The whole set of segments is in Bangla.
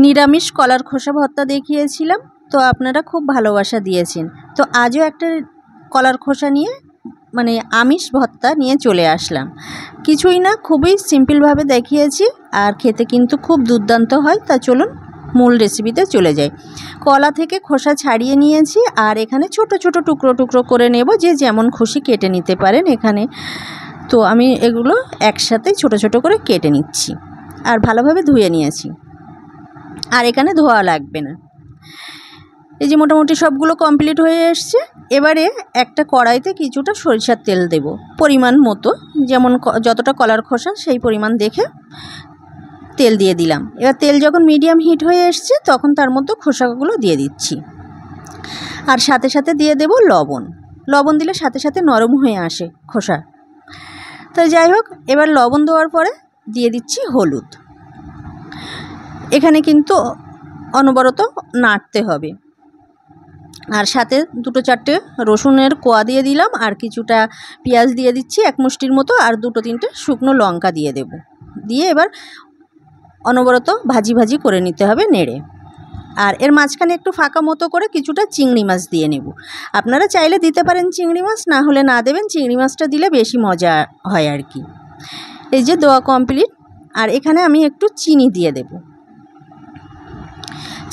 নিরামিষ কলার খোসা ভর্তা দেখিয়েছিলাম, তো আপনারা খুব ভালোবাসা দিয়েছেন। তো আজও একটা কলার খোসা নিয়ে মানে আমিষ ভর্তা নিয়ে চলে আসলাম। কিছুই না, খুবই সিম্পলভাবে দেখিয়েছি, আর খেতে কিন্তু খুব দুর্দান্ত হয়। তা চলুন মূল রেসিপিতে চলে যাই। কলা থেকে খোসা ছাড়িয়ে নিয়েছি, আর এখানে ছোট ছোট টুকরো টুকরো করে নেব, যে যেমন খুশি কেটে নিতে পারেন এখানে। তো আমি এগুলো একসাথে ছোট ছোট করে কেটে নিচ্ছি, আর ভালোভাবে ধুয়ে নিয়েছি, আর এখানে ধোয়া লাগবে না। এই যে মোটামুটি সবগুলো কমপ্লিট হয়ে এসছে। এবারে একটা কড়াইতে কিছুটা সরিষার তেল দেব, পরিমাণ মতো, যেমন যতটা কলার খোসা সেই পরিমাণ দেখে তেল দিয়ে দিলাম। এবার তেল যখন মিডিয়াম হিট হয়ে এসছে তখন তার মধ্যে খোসাগুলো দিয়ে দিচ্ছি, আর সাথে সাথে দিয়ে দেব লবণ। লবণ দিলে সাথে সাথে নরম হয়ে আসে খোসা। তো যাই হোক, এবার লবণ দেওয়ার পরে দিয়ে দিচ্ছি হলুদ। এখানে কিন্তু অনবরত নাড়তে হবে। আর সাথে দুটো চারটে রসুনের কোয়া দিয়ে দিলাম, আর কিছুটা পেঁয়াজ দিয়ে দিচ্ছি এক মুষ্টির মতো, আর দুটো তিনটে শুকনো লঙ্কা দিয়ে দেব। দিয়ে এবার অনবরত ভাজি ভাজি করে নিতে হবে নেড়ে। আর এর মাঝখানে একটু ফাঁকা মতো করে কিছুটা চিংড়ি মাছ দিয়ে নেব। আপনারা চাইলে দিতে পারেন চিংড়ি মাছ, না হলে না দেবেন। চিংড়ি মাছটা দিলে বেশি মজা হয় আর কি। এই যে দেওয়া কমপ্লিট, আর এখানে আমি একটু চিনি দিয়ে দেব।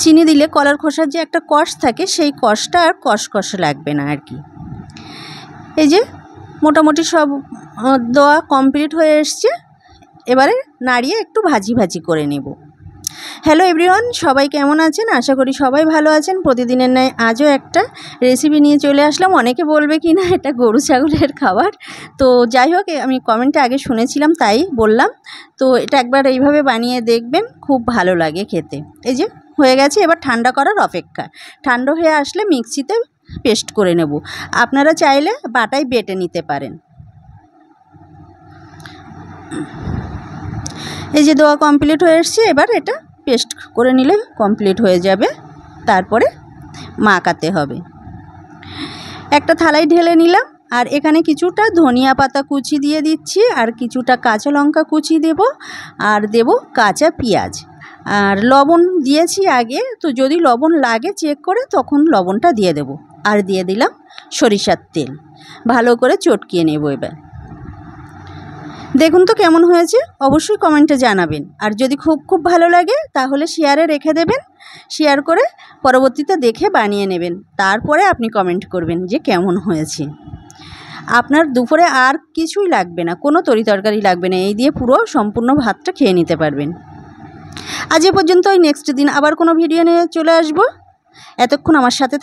চিনি দিলে কলার খোসার যে একটা কষ থাকে, সেই কষটা আর কষ লাগবে না আর কি। এই যে মোটামুটি সব দেওয়া কমপ্লিট হয়ে এসছে। এবারে নাড়িয়ে একটু ভাজি ভাজি করে নেব। হ্যালো এভরিওয়ান, সবাই কেমন আছেন? আশা করি সবাই ভালো আছেন। প্রতিদিনের ন্যায় আজও একটা রেসিপি নিয়ে চলে আসলাম। অনেকে বলবে কি না এটা গরু ছাগলের খাবার, তো যাই হোক, আমি কমেন্টে আগে শুনেছিলাম তাই বললাম। তো এটা একবার এইভাবে বানিয়ে দেখবেন, খুব ভালো লাগে খেতে। এই যে হয়ে গেছে, এবার ঠান্ডা করার অপেক্ষা। ঠান্ডা হয়ে আসলে মিক্সিতে পেস্ট করে নেব। আপনারা চাইলে বাটায় বেটে নিতে পারেন। এই যে দেওয়া কমপ্লিট হয়ে এসছে, এবার এটা পেস্ট করে নিলে কমপ্লিট হয়ে যাবে। তারপরে মাখাতে হবে। একটা থালায় ঢেলে নিলাম, আর এখানে কিছুটা ধনিয়া পাতা কুচি দিয়ে দিচ্ছি, আর কিছুটা কাঁচা লঙ্কা কুচি দেব, আর দেব কাঁচা পেঁয়াজ। আর লবণ দিয়েছি আগে, তো যদি লবণ লাগে চেক করে তখন লবণটা দিয়ে দেব। আর দিয়ে দিলাম সরিষার তেল। ভালো করে চটকিয়ে নেব। এবার দেখুন তো কেমন হয়েছে, অবশ্যই কমেন্টে জানাবেন। আর যদি খুব ভালো লাগে তাহলে শেয়ারে রেখে দেবেন। শেয়ার করে পরবর্তীতে দেখে বানিয়ে নেবেন, তারপরে আপনি কমেন্ট করবেন যে কেমন হয়েছে। আপনার দুপুরে আর কিছুই লাগবে না, কোনো তরকারি লাগবে না। এই দিয়ে পুরো সম্পূর্ণ ভাতটা খেয়ে নিতে পারবেন। আজ এ পর্যন্ত, নেক্সট দিন আবার কোনো ভিডিও নিয়ে চলে আসবো। এতক্ষণ আমার সাথে